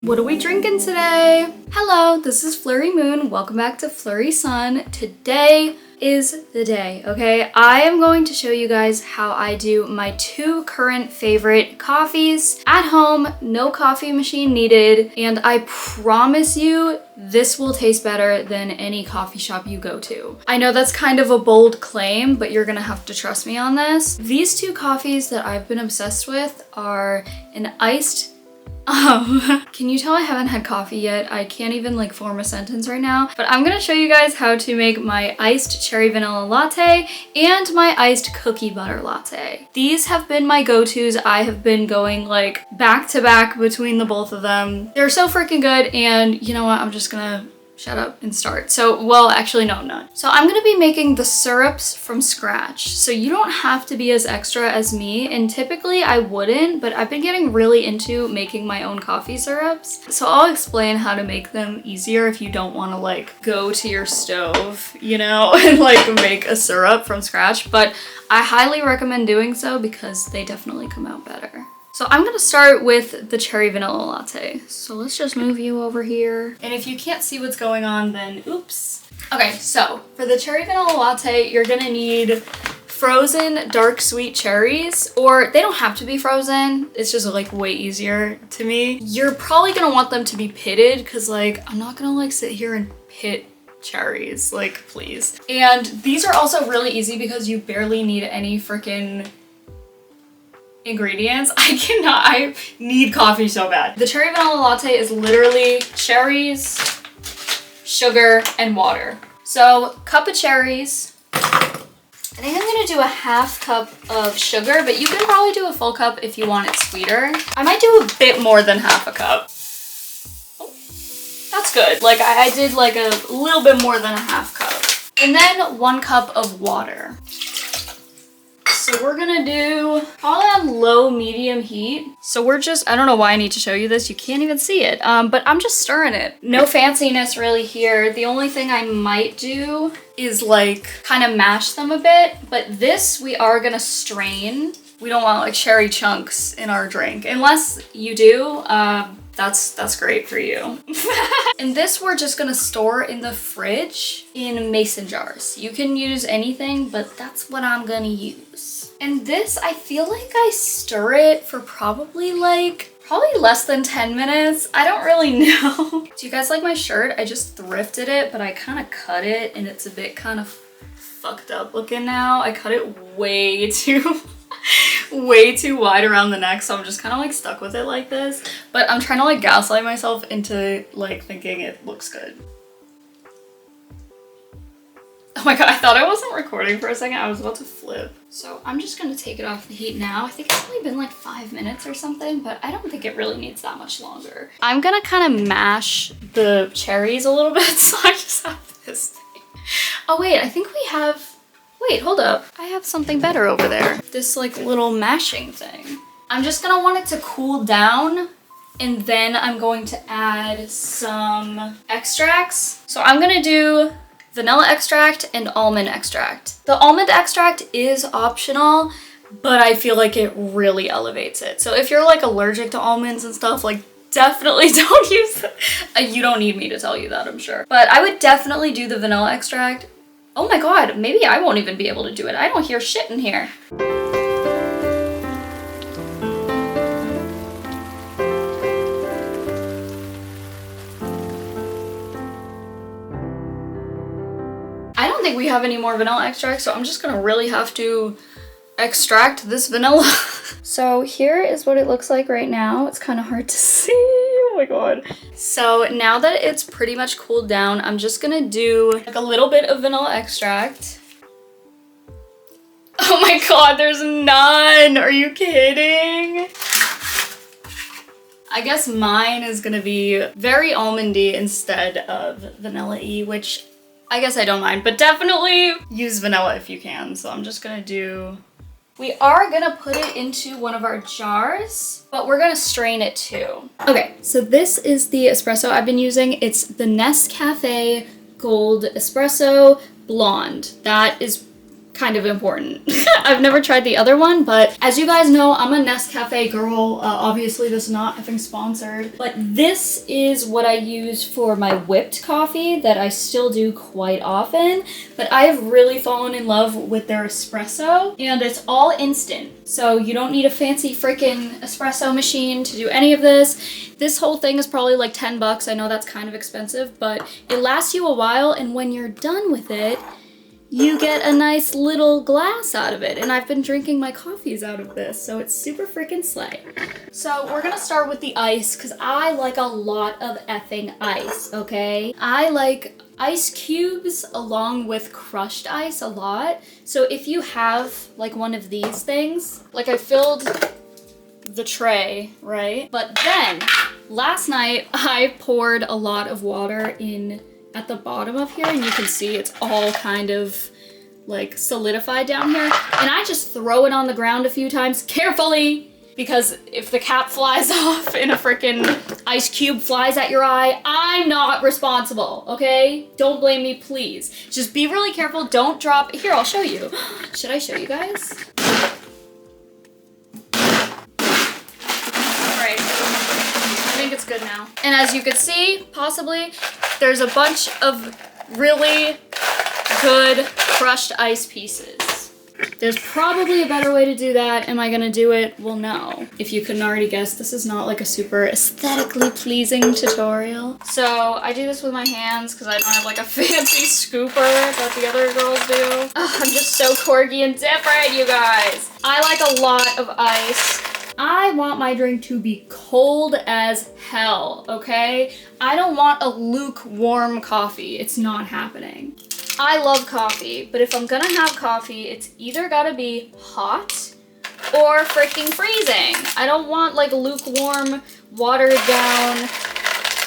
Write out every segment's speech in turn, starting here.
What are we drinking today? Hello, this is Flurry Moon. Welcome back to Flurry Sun. Today is the day, okay? I am going to show you guys how I do my two current favorite coffees at home, no coffee machine needed, and I promise you this will taste better than any coffee shop you go to. I know that's kind of a bold claim, but you're gonna have to trust me on this. These two coffees that I've been obsessed with are an iced can you tell I haven't had coffee yet? I can't even like form a sentence right now, but I'm gonna show you guys how to make my iced cherry vanilla latte and my iced cookie butter latte. These have been my go-tos. I have been going like back to back between the both of them. They're so freaking good, and you know what? I'm just gonna shut up and start. So, well, actually, no, I'm not. So I'm gonna be making the syrups from scratch. So you don't have to be as extra as me, and typically I wouldn't, but I've been getting really into making my own coffee syrups. So I'll explain how to make them easier if you don't wanna like go to your stove, you know, and like make a syrup from scratch. But I highly recommend doing so because they definitely come out better. So I'm gonna start with the cherry vanilla latte. So let's just move you over here. And if you can't see what's going on, then oops. Okay, so for the cherry vanilla latte, you're gonna need frozen dark sweet cherries, or they don't have to be frozen. It's just like way easier to me. You're probably gonna want them to be pitted because like, I'm not gonna like sit here and pit cherries, like please. And these are also really easy because you barely need any freaking ingredients. I need coffee so bad. The cherry vanilla latte is literally cherries, sugar, and water. So, cup of cherries. I think I'm gonna do a half cup of sugar, but you can probably do a full cup if you want it sweeter. I might do a bit more than half a cup. Oh, that's good. Like I did like a little bit more than a half cup. And then 1 cup of water. So we're gonna do probably on low medium heat. So we're just, I don't know why I need to show you this. You can't even see it, but I'm just stirring it. No fanciness really here. The only thing I might do is like kind of mash them a bit, but this we are gonna strain. We don't want like cherry chunks in our drink. Unless you do, that's great for you. And this we're just gonna store in the fridge in mason jars. You can use anything, but that's what I'm gonna use. And this, I feel like I stir it for probably less than 10 minutes. I don't really know. Do you guys like my shirt? I just thrifted it, but I kind of cut it and it's a bit kind of fucked up looking now. I cut it way too wide around the neck, so I'm just kind of like stuck with it like this. But I'm trying to like gaslight myself into like thinking it looks good. Oh my god, I thought I wasn't recording for a second. I was about to flip. So I'm just gonna take it off the heat now. I think it's only been like 5 minutes or something, but I don't think it really needs that much longer. I'm gonna kind of mash the cherries a little bit, so I just have this thing. Oh wait, I think we have, wait, hold up. I have something better over there. This like little mashing thing. I'm just gonna want it to cool down, and then I'm going to add some extracts. So I'm gonna do vanilla extract and almond extract. The almond extract is optional, but I feel like it really elevates it. So if you're like allergic to almonds and stuff, like definitely don't use it. You don't need me to tell you that, I'm sure. But I would definitely do the vanilla extract. Oh my god, maybe I won't even be able to do it. I don't hear shit in here. I don't think we have any more vanilla extract, so I'm just gonna really have to extract this vanilla. So here is what it looks like right now. It's kind of hard to see. Oh my god. So now that it's pretty much cooled down, I'm just gonna do like a little bit of vanilla extract. Oh my god, there's none. Are you kidding? I guess mine is gonna be very almondy instead of vanilla-y, which I guess I don't mind, but definitely use vanilla if you can. So I'm just gonna do, we are gonna put it into one of our jars, but we're gonna strain it too. Okay, so this is the espresso I've been using. It's the Nescafe Gold Espresso Blonde. That is kind of important. I've never tried the other one, but as you guys know, I'm a Nescafe girl. Obviously, this is not effing sponsored, but this is what I use for my whipped coffee that I still do quite often. But I've really fallen in love with their espresso, and it's all instant. So you don't need a fancy freaking espresso machine to do any of this. This whole thing is probably like 10 bucks. I know that's kind of expensive, but it lasts you a while, and when you're done with it, you get a nice little glass out of it, and I've been drinking my coffees out of this, so it's super freaking slay. So we're gonna start with the ice, because I like a lot of effing ice, okay? I like ice cubes along with crushed ice a lot. So if you have like one of these things, like I filled the tray, right? But then last night I poured a lot of water in at the bottom of here, and you can see it's all kind of like solidified down here, and I just throw it on the ground a few times carefully, because if the cap flies off and a freaking ice cube flies at your eye, I'm not responsible, okay? Don't blame me, please. Just be really careful, don't drop. Here, I'll show you. Should I show you guys? Alright, I think it's good now. And as you can see, possibly, there's a bunch of really good crushed ice pieces. There's probably a better way to do that. Am I gonna do it? Well, no. If you couldn't already guess, this is not like a super aesthetically pleasing tutorial. So I do this with my hands because I don't have like a fancy scooper that the other girls do. Ugh, I'm just so quirky and different, you guys. I like a lot of ice. I want my drink to be cold as hell, okay? I don't want a lukewarm coffee. It's not happening. I love coffee, but if I'm gonna have coffee, it's either gotta be hot or freaking freezing. I don't want like lukewarm, watered down,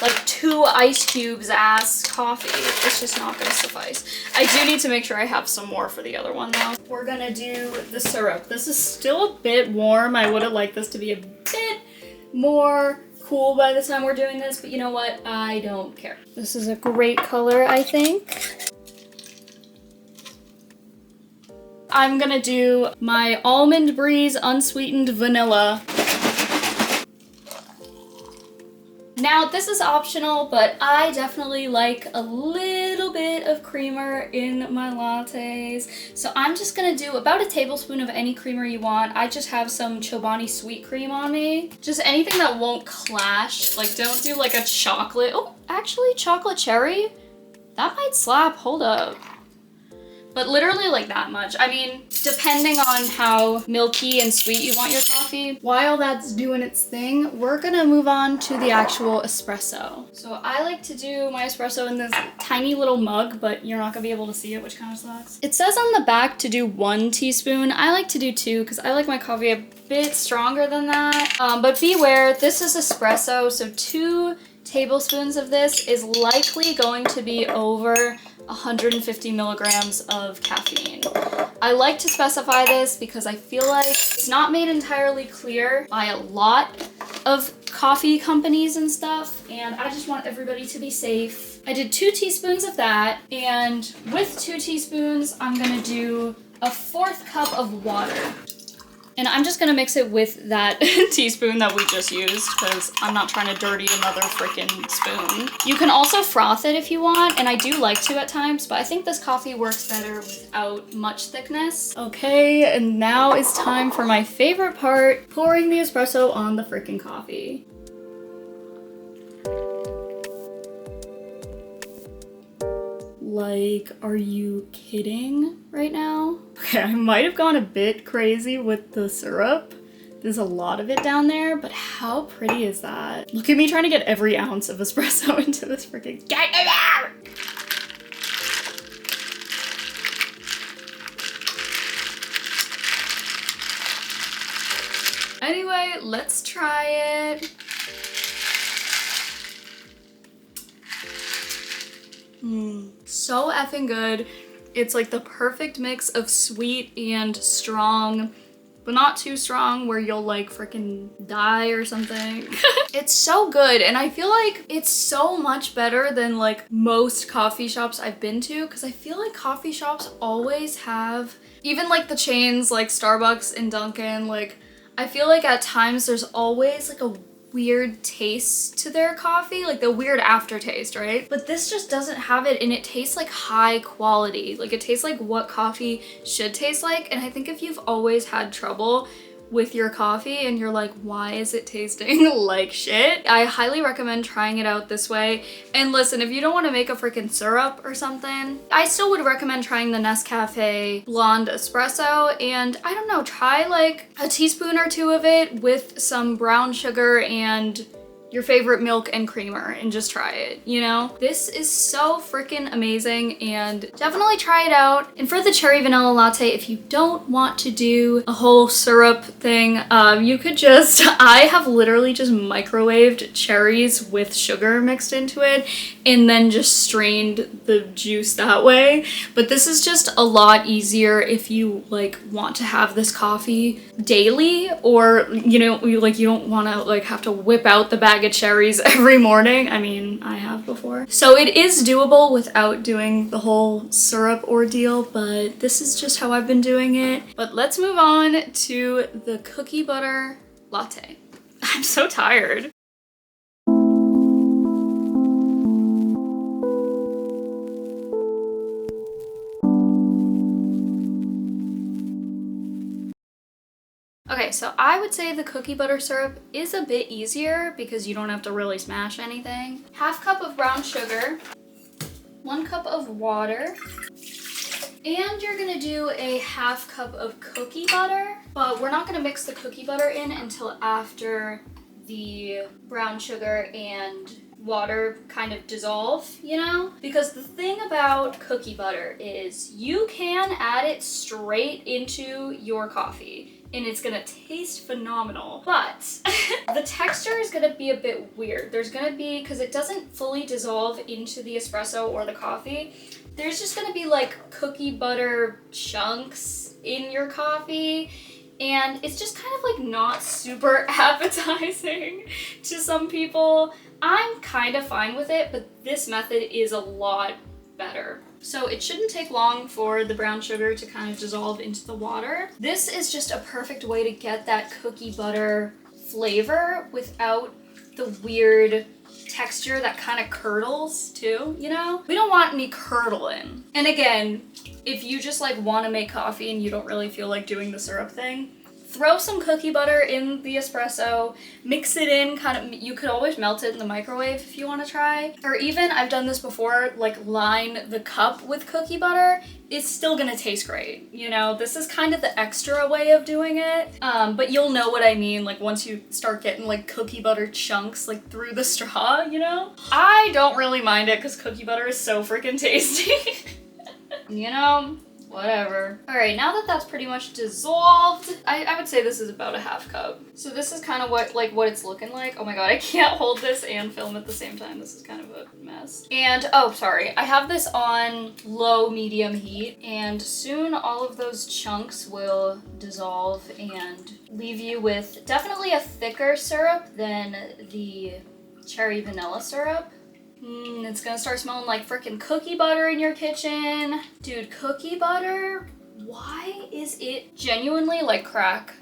like 2 ice cubes ass coffee. It's just not gonna suffice. I do need to make sure I have some more for the other one though. We're gonna do the syrup. This is still a bit warm. I would have liked this to be a bit more cool by the time we're doing this, but you know what? I don't care. This is a great color, I think. I'm gonna do my Almond Breeze unsweetened vanilla. Now, this is optional, but I definitely like a little bit of creamer in my lattes. So I'm just gonna do about a tablespoon of any creamer you want. I just have some Chobani sweet cream on me. Just anything that won't clash. Like, don't do like a chocolate. Oh, actually, chocolate cherry? That might slap, hold up. But literally like that much. I mean, depending on how milky and sweet you want your coffee. While that's doing its thing, we're gonna move on to the actual espresso. So I like to do my espresso in this tiny little mug, but you're not gonna be able to see it, which kind of sucks. It says on the back to do 1 teaspoon. I like to do 2 because I like my coffee a bit stronger than that. But beware, this is espresso, so 2 tablespoons of this is likely going to be over 150 milligrams of caffeine. I like to specify this because I feel like it's not made entirely clear by a lot of coffee companies and stuff, and I just want everybody to be safe. I did 2 teaspoons of that, and with 2 teaspoons, I'm gonna do a 1/4 cup of water. And I'm just gonna mix it with that teaspoon that we just used because I'm not trying to dirty another freaking spoon. You can also froth it if you want, and I do like to at times, but I think this coffee works better without much thickness. Okay, and now it's time for my favorite part, pouring the espresso on the freaking coffee. Like, are you kidding right now? Okay, I might have gone a bit crazy with the syrup. There's a lot of it down there, but how pretty is that? Look at me trying to get every ounce of espresso into this freaking— Get in there! Anyway, let's try it. So effing good. It's like the perfect mix of sweet and strong, but not too strong where you'll like freaking die or something. It's so good, and I feel like it's so much better than like most coffee shops I've been to, because I feel like coffee shops always have, even like the chains like Starbucks and Dunkin', like I feel like at times there's always like a weird taste to their coffee, like the weird aftertaste, right? But this just doesn't have it, and it tastes like high quality. Like it tastes like what coffee should taste like. And I think if you've always had trouble with your coffee and you're like, why is it tasting like shit? I highly recommend trying it out this way. And listen, if you don't want to make a freaking syrup or something, I still would recommend trying the Nescafe Blonde Espresso, and I don't know, try like a teaspoon or two of it with some brown sugar and your favorite milk and creamer, and just try it, you know? This is so freaking amazing, and definitely try it out. And for the cherry vanilla latte, if you don't want to do a whole syrup thing, you could just, I have literally just microwaved cherries with sugar mixed into it and then just strained the juice that way. But this is just a lot easier if you like want to have this coffee daily, or you know, you don't want to like have to whip out the bag of cherries every morning. I mean, I have before. So it is doable without doing the whole syrup ordeal, but this is just how I've been doing it. But let's move on to the cookie butter latte. I'm so tired. Okay, so I would say the cookie butter syrup is a bit easier because you don't have to really smash anything. Half cup of brown sugar, 1 cup of water, and you're gonna do a half cup of cookie butter, but we're not gonna mix the cookie butter in until after the brown sugar and water kind of dissolve, you know? Because the thing about cookie butter is you can add it straight into your coffee and it's gonna taste phenomenal, but the texture is gonna be a bit weird. There's gonna be, because it doesn't fully dissolve into the espresso or the coffee, there's just gonna be like cookie butter chunks in your coffee, and it's just kind of like not super appetizing to some people. I'm kind of fine with it, but this method is a lot better. So it shouldn't take long for the brown sugar to kind of dissolve into the water. This is just a perfect way to get that cookie butter flavor without the weird texture that kind of curdles too, you know? We don't want any curdling. And again, if you just like want to make coffee and you don't really feel like doing the syrup thing, throw some cookie butter in the espresso, mix it in, kind of, you could always melt it in the microwave if you want to try. Or even, I've done this before, like line the cup with cookie butter. It's still gonna taste great, you know? This is kind of the extra way of doing it, but you'll know what I mean, like once you start getting like cookie butter chunks like through the straw, you know? I don't really mind it because cookie butter is so freaking tasty. You know? Whatever. All right, now that that's pretty much dissolved, I would say this is about a half cup. So this is kind of what it's looking like. Oh my god, I can't hold this and film at the same time. This is kind of a mess. And, oh, sorry. I have this on low medium heat, and soon all of those chunks will dissolve and leave you with definitely a thicker syrup than the cherry vanilla syrup. It's gonna start smelling like freaking cookie butter in your kitchen. Dude, cookie butter, why is it genuinely like crack?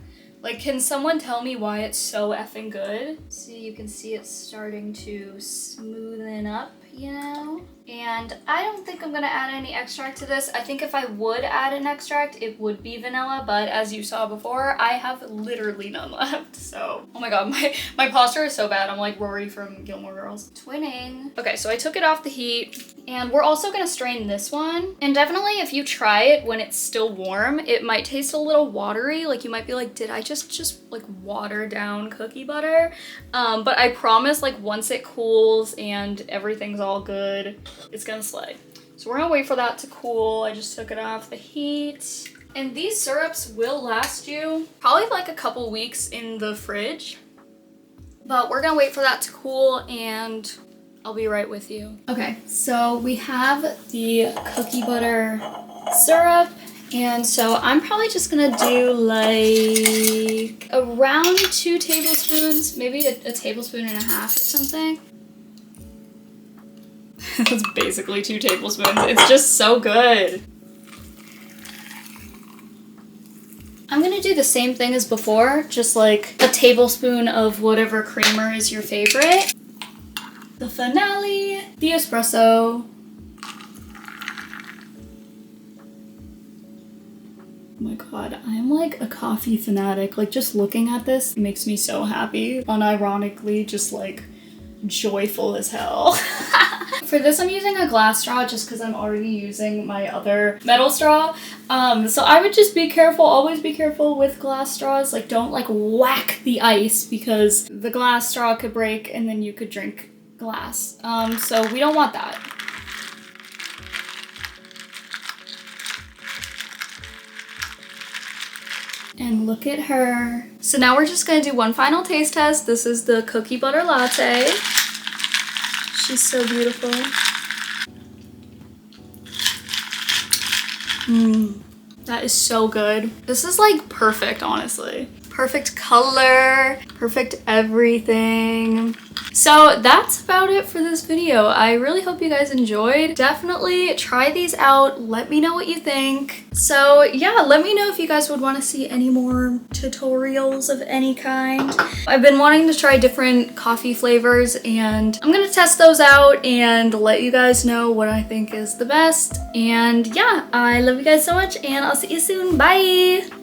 Like, can someone tell me why it's so effing good? See, you can see it's starting to smoothen up, you know? And I don't think I'm gonna add any extract to this. I think if I would add an extract, it would be vanilla, but as you saw before, I have literally none left, so. Oh my god, my posture is so bad. I'm like Rory from Gilmore Girls. Twinning. Okay, so I took it off the heat, and we're also gonna strain this one. And definitely if you try it when it's still warm, it might taste a little watery. Like you might be like, did I just like water down cookie butter? But I promise, like once it cools and everything's all good, it's gonna slay. So we're gonna wait for that to cool. I just took it off the heat. And these syrups will last you probably like a couple weeks in the fridge. But we're gonna wait for that to cool and I'll be right with you. Okay, so we have the cookie butter syrup And so I'm probably just gonna do like around 2 tablespoons, maybe a tablespoon and a half or something. That's basically 2 tablespoons. It's just so good. I'm gonna do the same thing as before, just like a tablespoon of whatever creamer is your favorite. The finale, the espresso. Oh my god, I'm like a coffee fanatic. Like just looking at this makes me so happy. Unironically, just like joyful as hell. For this, I'm using a glass straw just because I'm already using my other metal straw. So I would just be careful, always be careful with glass straws. Like don't like whack the ice because the glass straw could break and then you could drink glass. So we don't want that. And look at her. So now we're just gonna do one final taste test. This is the cookie butter latte. She's so beautiful. That is so good. This is like perfect, honestly. Perfect color, perfect everything. So that's about it for this video. I really hope you guys enjoyed. Definitely try these out. Let me know what you think. So yeah, let me know if you guys would want to see any more tutorials of any kind. I've been wanting to try different coffee flavors and I'm gonna test those out and let you guys know what I think is the best. And yeah, I love you guys so much and I'll see you soon. Bye!